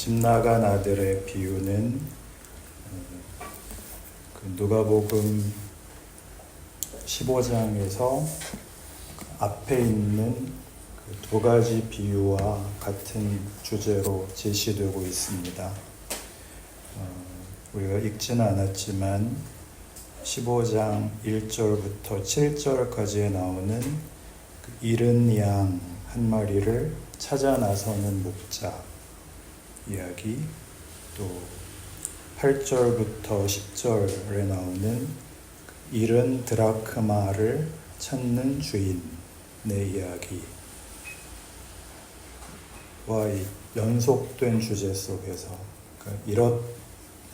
집 나간 아들의 비유는 누가복음 15장에서 앞에 있는 두 가지 비유와 같은 주제로 제시되고 있습니다. 우리가 읽지는 않았지만 15장 1절부터 7절까지에 나오는 잃은 양 한 마리를 찾아 나서는 목자 이야기, 또 8절부터 10절에 나오는 잃은 드라크마를 찾는 주인의 이야기와 연속된 주제 속에서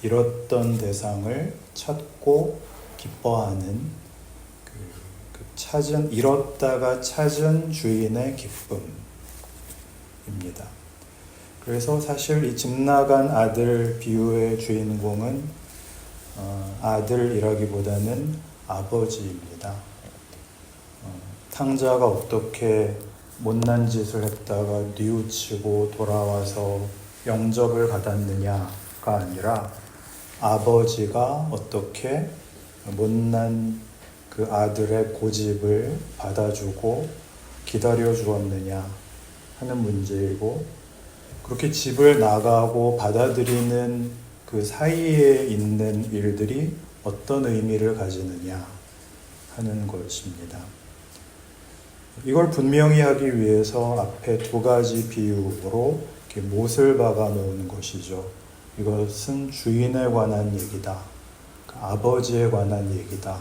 잃었던 대상을 찾고 기뻐하는 잃었다가 찾은 주인의 기쁨입니다. 그래서 사실 이 집 나간 아들 비유의 주인공은 아들이라기보다는 아버지입니다. 탕자가 어떻게 못난 짓을 했다가 뉘우치고 돌아와서 영접을 받았느냐가 아니라 아버지가 어떻게 못난 그 아들의 고집을 받아주고 기다려 주었느냐 하는 문제이고, 그렇게 집을 나가고 받아들이는 그 사이에 있는 일들이 어떤 의미를 가지느냐 하는 것입니다. 이걸 분명히 하기 위해서 앞에 두 가지 비유로 이렇게 못을 박아 놓은 것이죠. 이것은 주인에 관한 얘기다. 아버지에 관한 얘기다.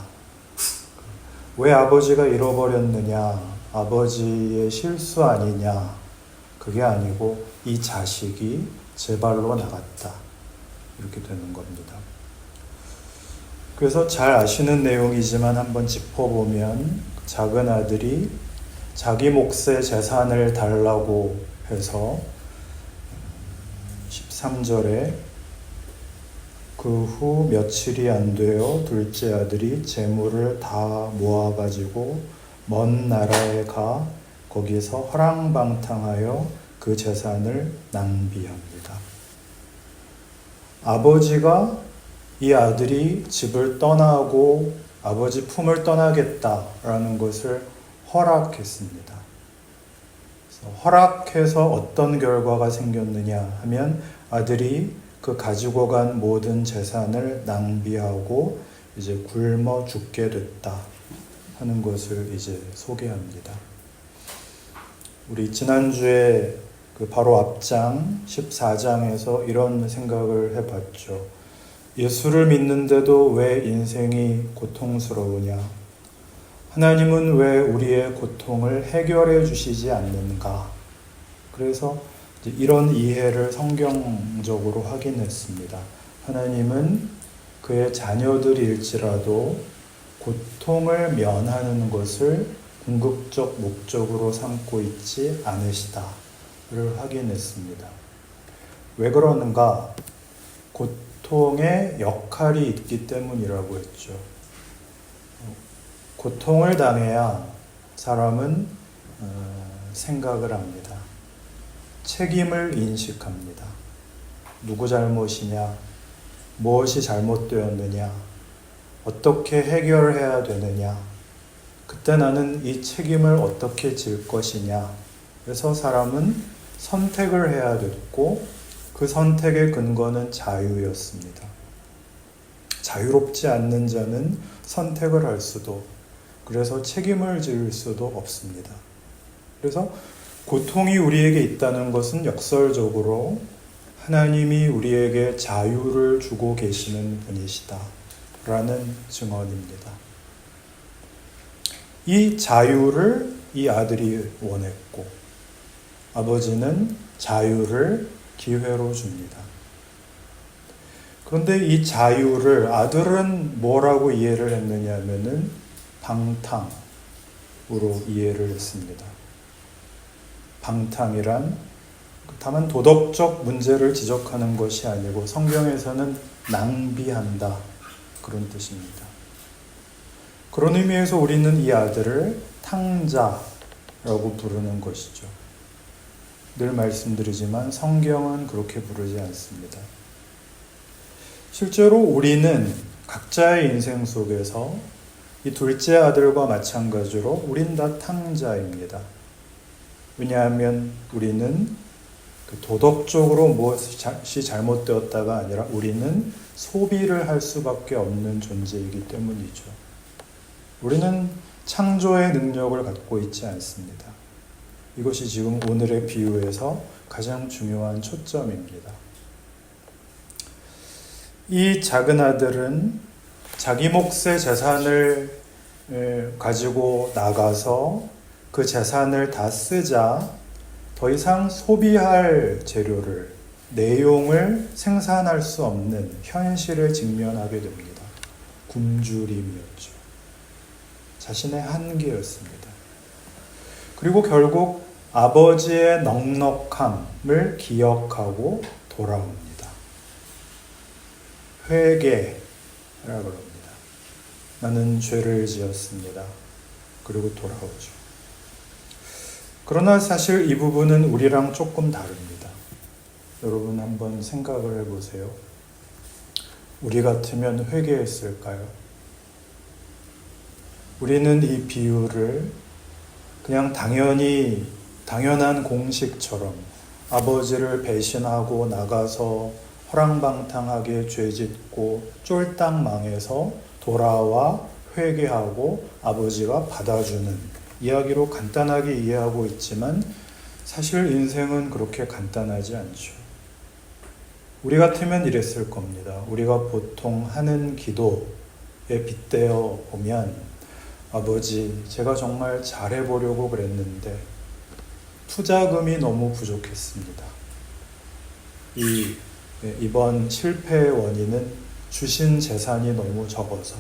왜 아버지가 잃어버렸느냐? 아버지의 실수 아니냐? 그게 아니고 이 자식이 제 발로 나갔다. 이렇게 되는 겁니다. 그래서 잘 아시는 내용이지만 한번 짚어보면, 작은 아들이 자기 몫의 재산을 달라고 해서 13절에 그 후 며칠이 안 되어 둘째 아들이 재물을 다 모아가지고 먼 나라에 가 거기서 허랑방탕하여 그 재산을 낭비합니다. 아버지가 이 아들이 집을 떠나고 아버지 품을 떠나겠다라는 것을 허락했습니다. 그래서 허락해서 어떤 결과가 생겼느냐 하면 아들이 그 가지고 간 모든 재산을 낭비하고 이제 굶어 죽게 됐다 하는 것을 이제 소개합니다. 우리 지난주에 그 바로 앞장 14장에서 이런 생각을 해봤죠. 예수를 믿는데도 왜 인생이 고통스러우냐? 하나님은 왜 우리의 고통을 해결해 주시지 않는가? 그래서 이런 이해를 성경적으로 확인했습니다. 하나님은 그의 자녀들일지라도 고통을 면하는 것을 궁극적 목적으로 삼고 있지 않으시다를 확인했습니다. 왜 그러는가? 고통의 역할이 있기 때문이라고 했죠. 고통을 당해야 사람은 생각을 합니다. 책임을 인식합니다. 누구 잘못이냐? 무엇이 잘못되었느냐? 어떻게 해결해야 되느냐? 그때 나는 이 책임을 어떻게 질 것이냐? 그래서 사람은 선택을 해야 됐고, 그 선택의 근거는 자유였습니다. 자유롭지 않는 자는 선택을 할 수도, 그래서 책임을 질 수도 없습니다. 그래서 고통이 우리에게 있다는 것은 역설적으로 하나님이 우리에게 자유를 주고 계시는 분이시다 라는 증언입니다. 이 자유를 이 아들이 원했고, 아버지는 자유를 기회로 줍니다. 그런데 이 자유를 아들은 뭐라고 이해를 했느냐 하면은 방탕으로 이해를 했습니다. 방탕이란 다만 도덕적 문제를 지적하는 것이 아니고 성경에서는 낭비한다 그런 뜻입니다. 그런 의미에서 우리는 이 아들을 탕자라고 부르는 것이죠. 늘 말씀드리지만 성경은 그렇게 부르지 않습니다. 실제로 우리는 각자의 인생 속에서 이 둘째 아들과 마찬가지로 우린 다 탕자입니다. 왜냐하면 우리는 도덕적으로 무엇이 잘못되었다가 아니라 우리는 소비를 할 수밖에 없는 존재이기 때문이죠. 우리는 창조의 능력을 갖고 있지 않습니다. 이것이 지금 오늘의 비유에서 가장 중요한 초점입니다. 이 작은 아들은 자기 몫의 재산을 가지고 나가서 그 재산을 다 쓰자 더 이상 소비할 재료를, 내용을 생산할 수 없는 현실에 직면하게 됩니다. 굶주림이었죠. 자신의 한계였습니다. 그리고 결국 아버지의 넉넉함을 기억하고 돌아옵니다. 회개라 그럽니다. 나는 죄를 지었습니다. 그리고 돌아오죠. 그러나 사실 이 부분은 우리랑 조금 다릅니다. 여러분 한번 생각을 해보세요. 우리 같으면 회개했을까요? 우리는 이 비유를 그냥 당연한 공식처럼 아버지를 배신하고 나가서 허랑방탕하게 죄짓고 쫄딱 망해서 돌아와 회개하고 아버지가 받아주는 이야기로 간단하게 이해하고 있지만 사실 인생은 그렇게 간단하지 않죠. 우리 같으면 이랬을 겁니다. 우리가 보통 하는 기도에 빗대어 보면 아버지, 제가 정말 잘해보려고 그랬는데 투자금이 너무 부족했습니다. 이번 실패의 원인은 주신 재산이 너무 적어서.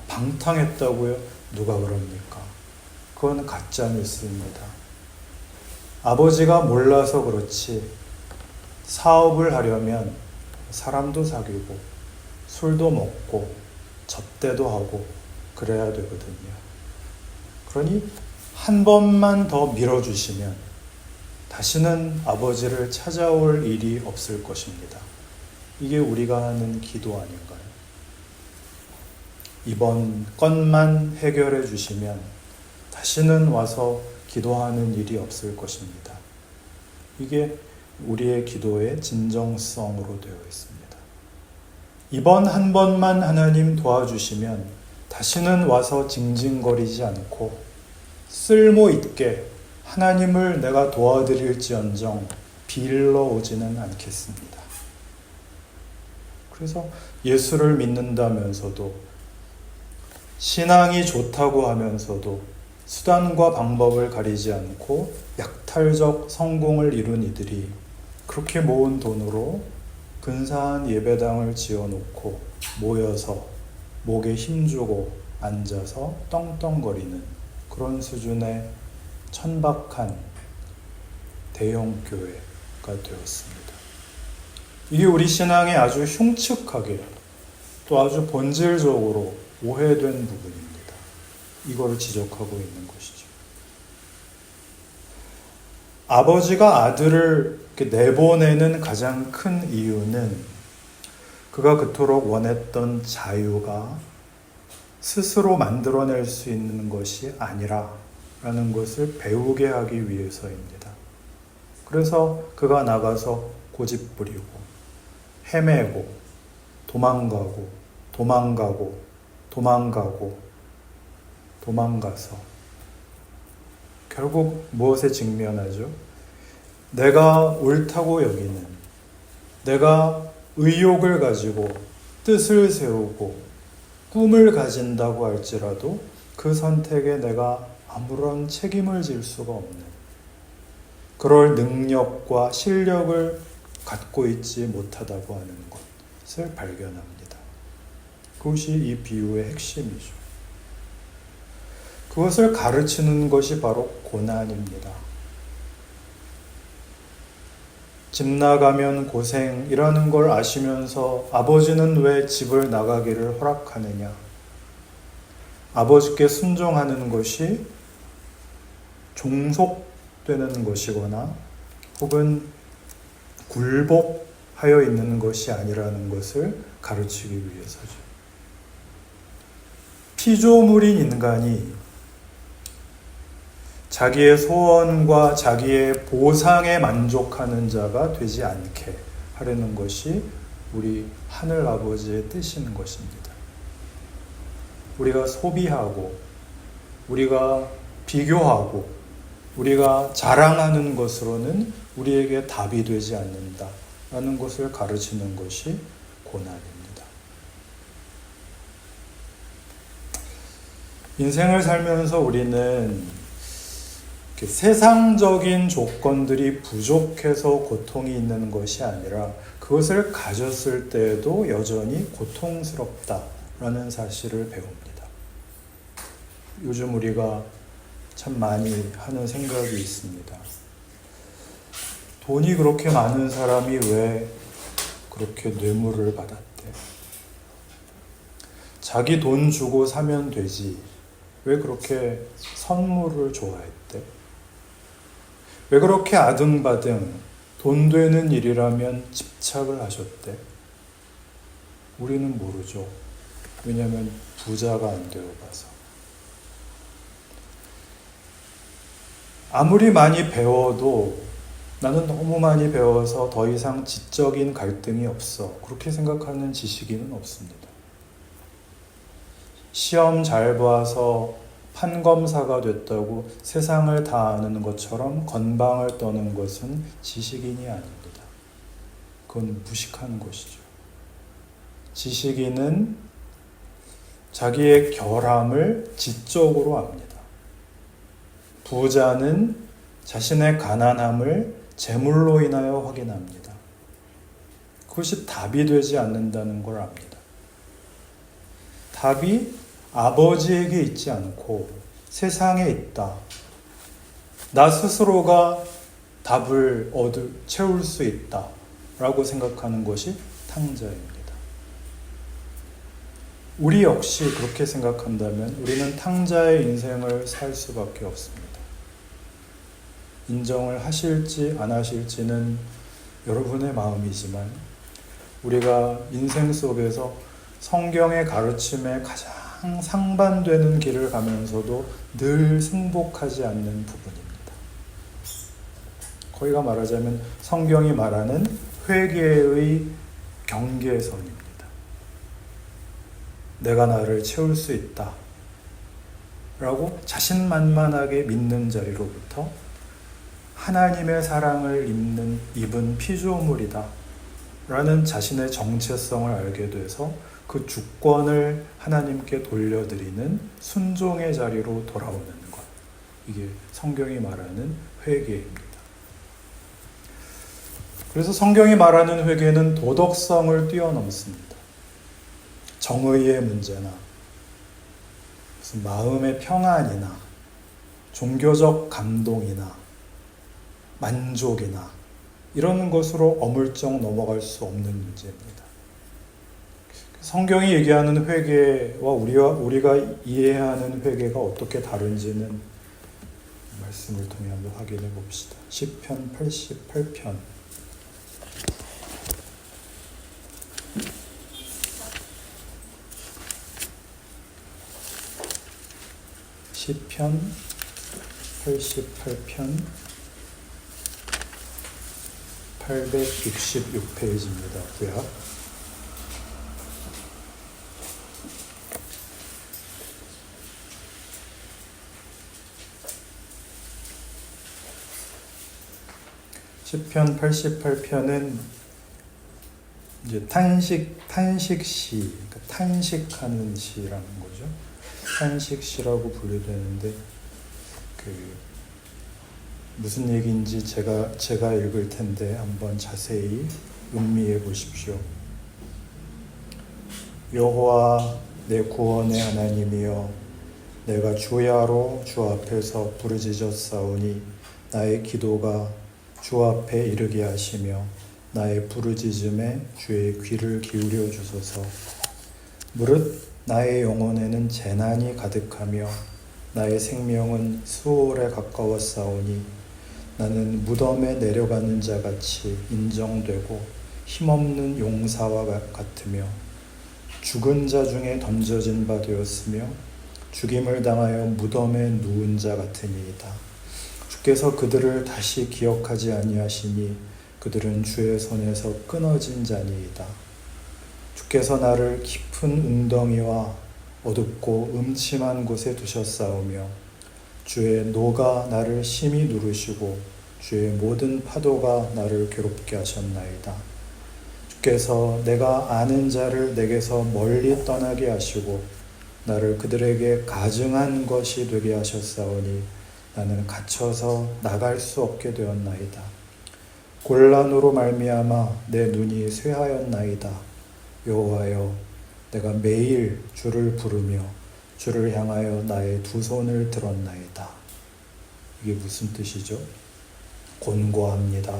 방탕했다고요? 누가 그럽니까? 그건 가짜 뉴스입니다. 아버지가 몰라서 그렇지 사업을 하려면 사람도 사귀고 술도 먹고 접대도 하고 그래야 되거든요. 그러니 한 번만 더 밀어주시면 다시는 아버지를 찾아올 일이 없을 것입니다. 이게 우리가 하는 기도 아닌가요? 이번 건만 해결해 주시면 다시는 와서 기도하는 일이 없을 것입니다. 이게 우리의 기도의 진정성으로 되어 있습니다. 이번 한 번만 하나님 도와주시면 다시는 와서 징징거리지 않고 쓸모있게 하나님을 내가 도와드릴지언정 빌러 오지는 않겠습니다. 그래서 예수를 믿는다면서도 신앙이 좋다고 하면서도 수단과 방법을 가리지 않고 약탈적 성공을 이룬 이들이 그렇게 모은 돈으로 근사한 예배당을 지어놓고 모여서 목에 힘주고 앉아서 떵떵거리는 그런 수준의 천박한 대형 교회가 되었습니다. 이게 우리 신앙에 아주 흉측하게 또 아주 본질적으로 오해된 부분입니다. 이거를 지적하고 있는 것이죠. 아버지가 아들을 내보내는 가장 큰 이유는 그가 그토록 원했던 자유가 스스로 만들어낼 수 있는 것이 아니라라는 것을 배우게 하기 위해서입니다. 그래서 그가 나가서 고집부리고 헤매고 도망가서 결국 무엇에 직면하죠? 내가 옳다고 여기는, 내가 의욕을 가지고 뜻을 세우고 꿈을 가진다고 할지라도 그 선택에 내가 아무런 책임을 질 수가 없는, 그럴 능력과 실력을 갖고 있지 못하다고 하는 것을 발견합니다. 그것이 이 비유의 핵심이죠. 그것을 가르치는 것이 바로 고난입니다. 집 나가면 고생이라는 걸 아시면서 아버지는 왜 집을 나가기를 허락하느냐? 아버지께 순종하는 것이 되는 것이거나 혹은 굴복하여 있는 것이 아니라는 것을 가르치기 위해서죠. 피조물인 인간이 자기의 소원과 자기의 보상에 만족하는 자가 되지 않게 하려는 것이 우리 하늘 아버지의 뜻인 것입니다. 우리가 소비하고 우리가 비교하고 우리가 자랑하는 것으로는 우리에게 답이 되지 않는다라는 것을 가르치는 것이 고난입니다. 인생을 살면서 우리는 세상적인 조건들이 부족해서 고통이 있는 것이 아니라 그것을 가졌을 때에도 여전히 고통스럽다라는 사실을 배웁니다. 요즘 우리가 참 많이 하는 생각이 있습니다. 돈이 그렇게 많은 사람이 왜 그렇게 뇌물을 받았대? 자기 돈 주고 사면 되지. 왜 그렇게 선물을 좋아했대? 왜 그렇게 아등바등 돈 되는 일이라면 집착을 하셨대? 우리는 모르죠. 왜냐하면 부자가 안 되어봐서. 아무리 많이 배워도 나는 너무 많이 배워서 더 이상 지적인 갈등이 없어. 그렇게 생각하는 지식인은 없습니다. 시험 잘 봐서 판검사가 됐다고 세상을 다 아는 것처럼 건방을 떠는 것은 지식인이 아닙니다. 그건 무식한 것이죠. 지식인은 자기의 결함을 지적으로 압니다. 부자는 자신의 가난함을 재물로 인하여 확인합니다. 그것이 답이 되지 않는다는 걸 압니다. 답이 아버지에게 있지 않고 세상에 있다. 나 스스로가 답을 채울 수 있다. 라고 생각하는 것이 탕자입니다. 우리 역시 그렇게 생각한다면 우리는 탕자의 인생을 살 수밖에 없습니다. 인정을 하실지 안 하실지는 여러분의 마음이지만 우리가 인생 속에서 성경의 가르침에 가장 상반되는 길을 가면서도 늘 승복하지 않는 부분입니다. 거기가 말하자면 성경이 말하는 회개의 경계선입니다. 내가 나를 채울 수 있다 라고 자신만만하게 믿는 자리로부터 하나님의 사랑을 입은 피조물이다 라는 자신의 정체성을 알게 돼서 그 주권을 하나님께 돌려드리는 순종의 자리로 돌아오는 것. 이게 성경이 말하는 회개입니다. 그래서 성경이 말하는 회개는 도덕성을 뛰어넘습니다. 정의의 문제나 무슨 마음의 평안이나 종교적 감동이나 만족이나 이런 것으로 어물쩍 넘어갈 수 없는 문제입니다. 성경이 얘기하는 회개와 우리가 이해하는 회개가 어떻게 다른지는 말씀을 통해 한번 확인해 봅시다. 시편 88편 시편 88편 866페이지입니다. 구약 시편 88편은 이제 탄식시, 그러니까 탄식하는 시라는 거죠. 탄식시라고 분류되는데 무슨 얘기인지 제가 읽을 텐데 한번 자세히 음미해 보십시오. 여호와 내 구원의 하나님이여, 내가 주야로 주 앞에서 부르짖었사오니 나의 기도가 주 앞에 이르게 하시며 나의 부르짖음에 주의 귀를 기울여 주소서. 무릇 나의 영혼에는 재난이 가득하며 나의 생명은 수월에 가까웠사오니 나는 무덤에 내려가는 자 같이 인정되고 힘없는 용사와 같으며 죽은 자 중에 던져진 바 되었으며 죽임을 당하여 무덤에 누운 자 같으니이다. 주께서 그들을 다시 기억하지 아니하시니 그들은 주의 손에서 끊어진 자니이다. 주께서 나를 깊은 웅덩이와 어둡고 음침한 곳에 두셨사오며 주의 노가 나를 심히 누르시고 주의 모든 파도가 나를 괴롭게 하셨나이다. 주께서 내가 아는 자를 내게서 멀리 떠나게 하시고 나를 그들에게 가증한 것이 되게 하셨사오니 나는 갇혀서 나갈 수 없게 되었나이다. 곤란으로 말미암아 내 눈이 쇠하였나이다. 여호와여, 내가 매일 주를 부르며 주를 향하여 나의 두 손을 들었나이다. 이게 무슨 뜻이죠? 곤고합니다.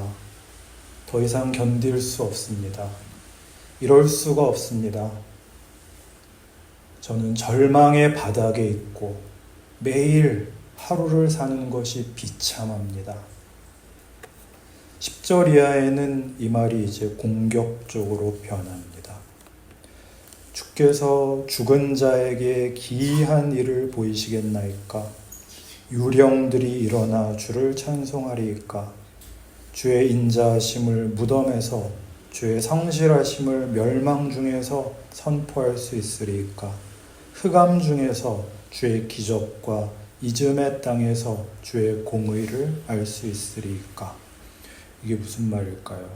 더 이상 견딜 수 없습니다. 이럴 수가 없습니다. 저는 절망의 바닥에 있고 매일 하루를 사는 것이 비참합니다. 10절 이하에는 이 말이 이제 공격적으로 변합니다. 주께서 죽은 자에게 기이한 일을 보이시겠나이까? 유령들이 일어나 주를 찬송하리이까? 주의 인자하심을 무덤에서 주의 성실하심을 멸망 중에서 선포할 수 있으리이까? 흑암 중에서 주의 기적과 이즘의 땅에서 주의 공의를 알 수 있으리이까? 이게 무슨 말일까요?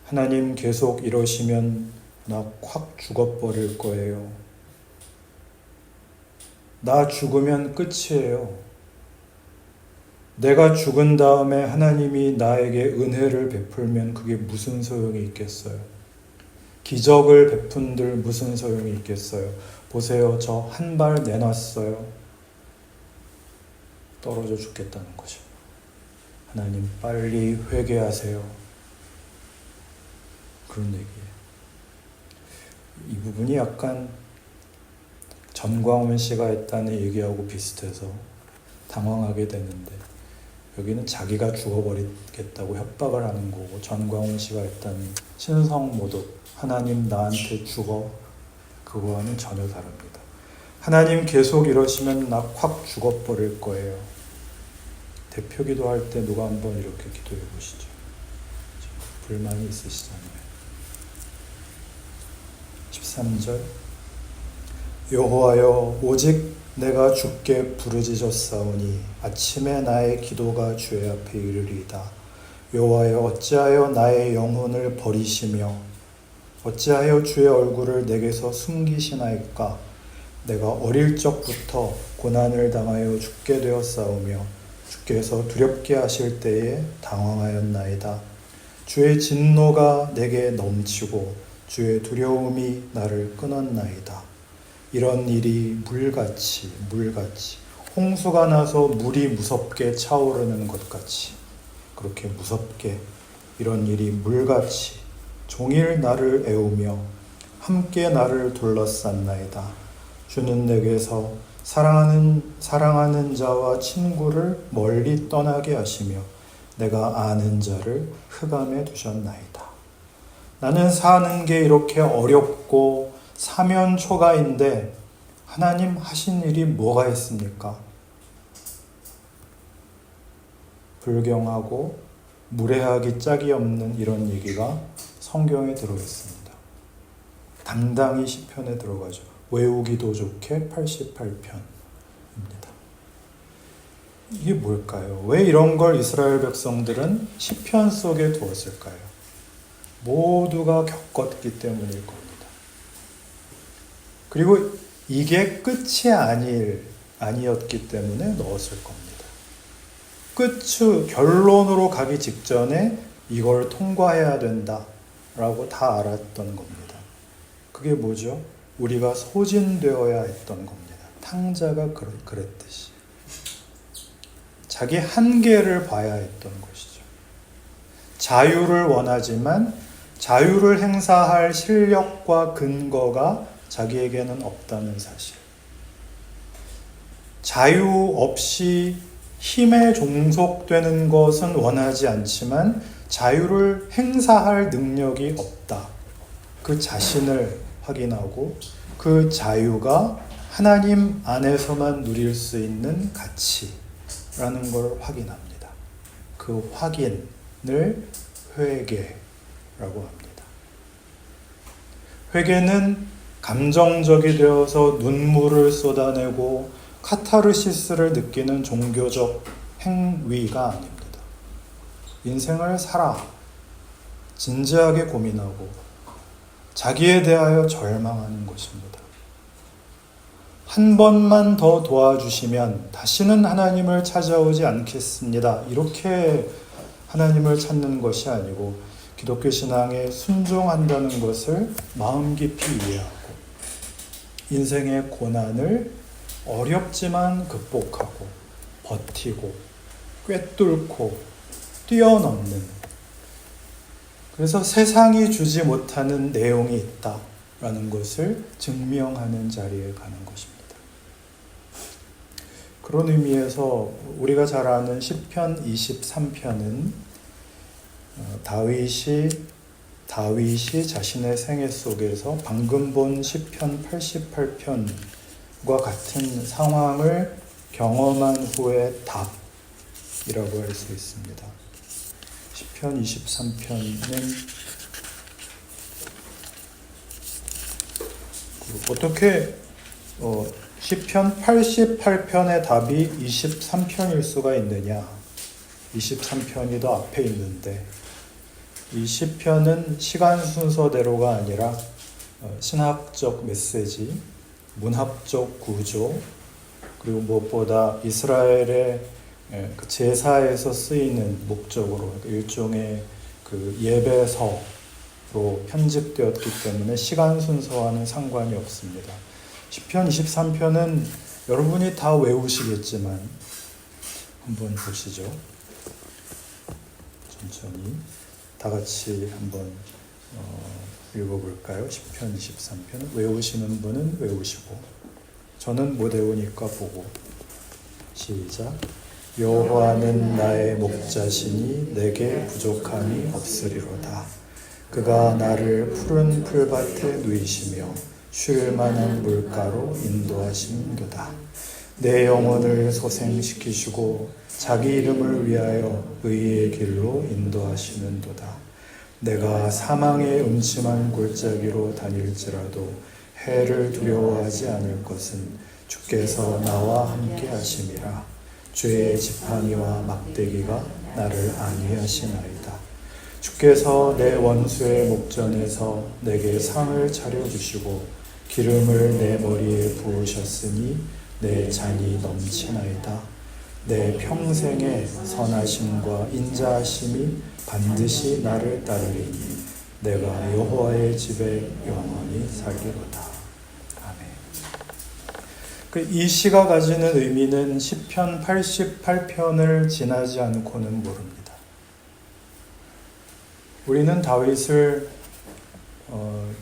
하나님 계속 이러시면 나 확 죽어버릴 거예요. 나 죽으면 끝이에요. 내가 죽은 다음에 하나님이 나에게 은혜를 베풀면 그게 무슨 소용이 있겠어요? 기적을 베푼들 무슨 소용이 있겠어요? 보세요, 저 한 발 내놨어요. 떨어져 죽겠다는 거죠. 하나님 빨리 회개하세요. 그런 얘기예요. 이 부분이 약간 전광훈 씨가 했다는 얘기하고 비슷해서 당황하게 되는데, 여기는 자기가 죽어버리겠다고 협박을 하는 거고, 전광훈 씨가 했다는 신성모독, 하나님 나한테 죽어, 그거와는 전혀 다릅니다. 하나님 계속 이러시면 나 확 죽어버릴 거예요. 대표 기도할 때 누가 한번 이렇게 기도해 보시죠. 불만이 있으시잖아요. 13절 여호와여, 오직 내가 주께 부르짖었사오니 아침에 나의 기도가 주의 앞에 이르리이다. 여호와여, 어찌하여 나의 영혼을 버리시며 어찌하여 주의 얼굴을 내게서 숨기시나이까? 내가 어릴 적부터 고난을 당하여 죽게 되었사오며 주께서 두렵게 하실 때에 당황하였나이다. 주의 진노가 내게 넘치고 주의 두려움이 나를 끊었나이다. 이런 일이 물같이 홍수가 나서 물이 무섭게 차오르는 것 같이, 그렇게 무섭게 이런 일이 물같이 종일 나를 애우며 함께 나를 둘러쌌나이다. 주는 내게서 사랑하는 자와 친구를 멀리 떠나게 하시며 내가 아는 자를 흑암에 두셨나이다. 나는 사는 게 이렇게 어렵고 사면초가인데 하나님 하신 일이 뭐가 있습니까? 불경하고 무례하기 짝이 없는 이런 얘기가 성경에 들어있습니다. 당당히 시편에 들어가죠. 외우기도 좋게 88편입니다. 이게 뭘까요? 왜 이런 걸 이스라엘 백성들은 시편 속에 두었을까요? 모두가 겪었기 때문일 겁니다. 그리고 이게 끝이 아니었기 때문에 넣었을 겁니다. 결론으로 가기 직전에 이걸 통과해야 된다라고 다 알았던 겁니다. 그게 뭐죠? 우리가 소진되어야 했던 겁니다. 탕자가 그랬듯이. 자기 한계를 봐야 했던 것이죠. 자유를 원하지만 자유를 행사할 실력과 근거가 자기에게는 없다는 사실. 자유 없이 힘에 종속되는 것은 원하지 않지만 자유를 행사할 능력이 없다. 그 자신을 확인하고 그 자유가 하나님 안에서만 누릴 수 있는 가치라는 걸 확인합니다. 그 확인을 회개라고 합니다. 회개는 감정적이 되어서 눈물을 쏟아내고 카타르시스를 느끼는 종교적 행위가 아닙니다. 인생을 살아 진지하게 고민하고 자기에 대하여 절망하는 것입니다. 한 번만 더 도와주시면 다시는 하나님을 찾아오지 않겠습니다. 이렇게 하나님을 찾는 것이 아니고 기독교 신앙에 순종한다는 것을 마음 깊이 이해하고 인생의 고난을 어렵지만 극복하고 버티고 꿰뚫고 뛰어넘는, 그래서 세상이 주지 못하는 내용이 있다라는 것을 증명하는 자리에 가는 것입니다. 그런 의미에서 우리가 잘 아는 시편 23편은 다윗이 자신의 생애 속에서 방금 본 시편 88편과 같은 상황을 경험한 후의 답이라고 할 수 있습니다. 시편 23편은 어떻게 시편 88편의 답이 23편일 수가 있느냐? 23편이 더 앞에 있는데 이 시편은 시간 순서대로가 아니라 신학적 메시지, 문학적 구조, 그리고 무엇보다 이스라엘의 제사에서 쓰이는 목적으로 일종의 그 예배서로 편집되었기 때문에 시간 순서와는 상관이 없습니다. 시편 23편은 여러분이 다 외우시겠지만 한번 보시죠. 천천히 다 같이 한번 읽어볼까요? 시편 23편 외우시는 분은 외우시고 저는 못 외우니까 보고 시작. 여호와는 나의 목자시니 내게 부족함이 없으리로다. 그가 나를 푸른 풀밭에 누이시며 쉴 만한 물가로 인도하시는도다. 내 영혼을 소생시키시고 자기 이름을 위하여 의의 길로 인도하시는도다. 내가 사망의 음침한 골짜기로 다닐지라도 해를 두려워하지 않을 것은 주께서 나와 함께 하심이라. 죄의 지팡이와 막대기가 나를 안위하시나이다. 주께서 내 원수의 목전에서 내게 상을 차려주시고 기름을 내 머리에 부으셨으니 내 잔이 넘치나이다. 내 평생의 선하심과 인자하심이 반드시 나를 따르리니 내가 여호와의 집에 영원히 살리로다. 이 시가 가지는 의미는 시편 88편을 지나지 않고는 모릅니다. 우리는 다윗을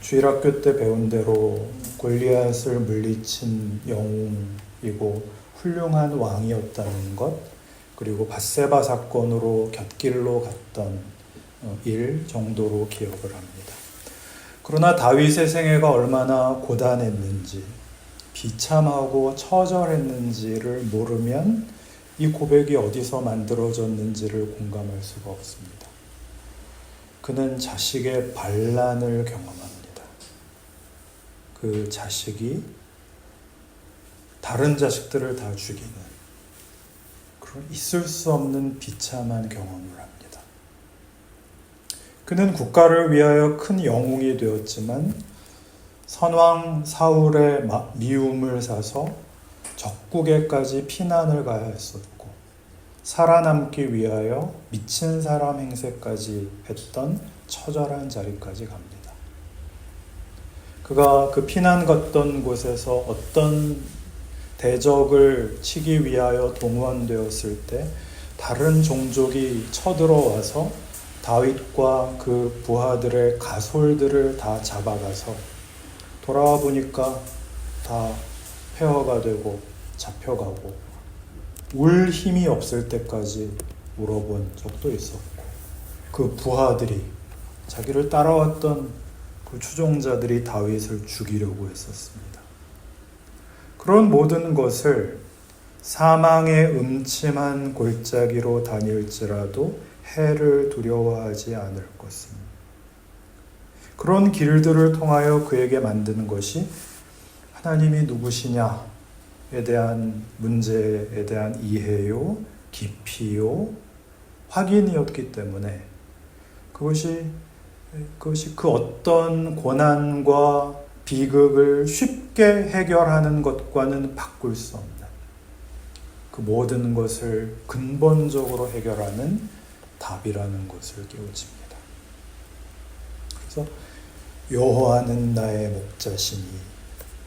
주일학교 때 배운 대로 골리앗을 물리친 영웅이고 훌륭한 왕이었다는 것, 그리고 밧세바 사건으로 곁길로 갔던 일 정도로 기억을 합니다. 그러나 다윗의 생애가 얼마나 고단했는지, 비참하고 처절했는지를 모르면 이 고백이 어디서 만들어졌는지를 공감할 수가 없습니다. 그는 자식의 반란을 경험합니다. 그 자식이 다른 자식들을 다 죽이는 그런 있을 수 없는 비참한 경험을 합니다. 그는 국가를 위하여 큰 영웅이 되었지만 선왕 사울의 미움을 사서 적국에까지 피난을 가야 했었고 살아남기 위하여 미친 사람 행세까지 했던 처절한 자리까지 갑니다. 그가 그 피난 갔던 곳에서 어떤 대적을 치기 위하여 동원되었을 때 다른 종족이 쳐들어와서 다윗과 그 부하들의 가솔들을 다 잡아가서 돌아와 보니까 다 폐허가 되고 잡혀가고 울 힘이 없을 때까지 울어본 적도 있었고, 그 부하들이, 자기를 따라왔던 그 추종자들이 다윗을 죽이려고 했었습니다. 그런 모든 것을 사망의 음침한 골짜기로 다닐지라도 해를 두려워하지 않을 것입니다. 그런 길들을 통하여 그에게 만드는 것이 하나님이 누구시냐에 대한 문제에 대한 이해요, 깊이요, 확인이었기 때문에 그것이 그 어떤 고난과 비극을 쉽게 해결하는 것과는 바꿀 수 없는, 그 모든 것을 근본적으로 해결하는 답이라는 것을 깨우칩니다. 그래서 여호와는 나의 목자시니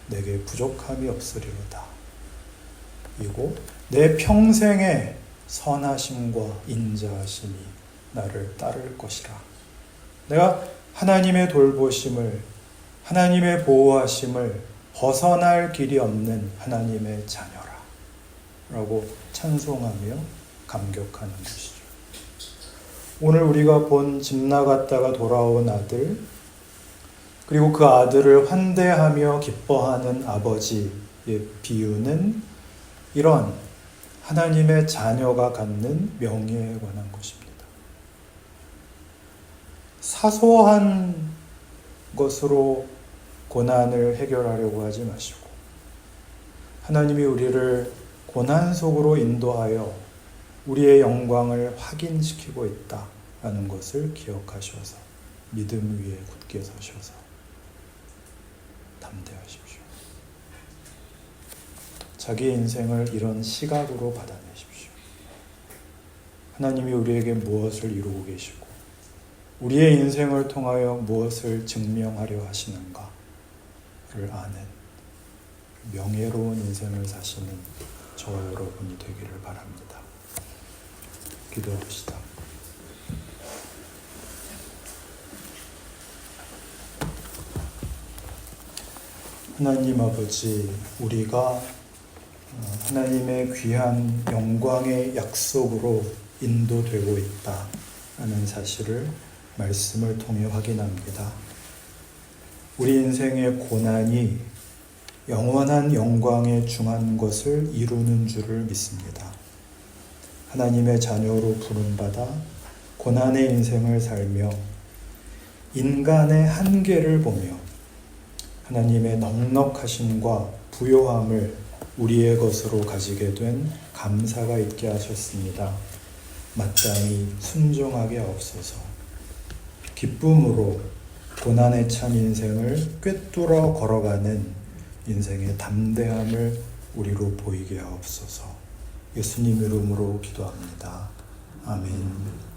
내게 부족함이 없으리로다. 이고 내 평생의 선하심과 인자하심이 나를 따를 것이라. 내가 하나님의 돌보심을, 하나님의 보호하심을 벗어날 길이 없는 하나님의 자녀라 라고 찬송하며 감격하는 것이죠. 오늘 우리가 본 집 나갔다가 돌아온 아들, 그리고 그 아들을 환대하며 기뻐하는 아버지의 비유는 이런 하나님의 자녀가 갖는 명예에 관한 것입니다. 사소한 것으로 고난을 해결하려고 하지 마시고, 하나님이 우리를 고난 속으로 인도하여 우리의 영광을 확인시키고 있다라는 것을 기억하셔서 믿음 위에 굳게 서셔서 담대하십시오. 자기의 인생을 이런 시각으로 받아내십시오. 하나님이 우리에게 무엇을 이루고 계시고 우리의 인생을 통하여 무엇을 증명하려 하시는가를 아는 명예로운 인생을 사시는 저와 여러분이 되기를 바랍니다. 기도합시다. 하나님 아버지, 우리가 하나님의 귀한 영광의 약속으로 인도되고 있다는 사실을 말씀을 통해 확인합니다. 우리 인생의 고난이 영원한 영광에 중한 것을 이루는 줄을 믿습니다. 하나님의 자녀로 부름받아 고난의 인생을 살며 인간의 한계를 보며 하나님의 넉넉하심과 부요함을 우리의 것으로 가지게 된 감사가 있게 하셨습니다. 마땅히 순종하게 하옵소서. 기쁨으로 고난에 찬 인생을 꿰뚫어 걸어가는 인생의 담대함을 우리로 보이게 하옵소서. 예수님 이름으로 기도합니다. 아멘.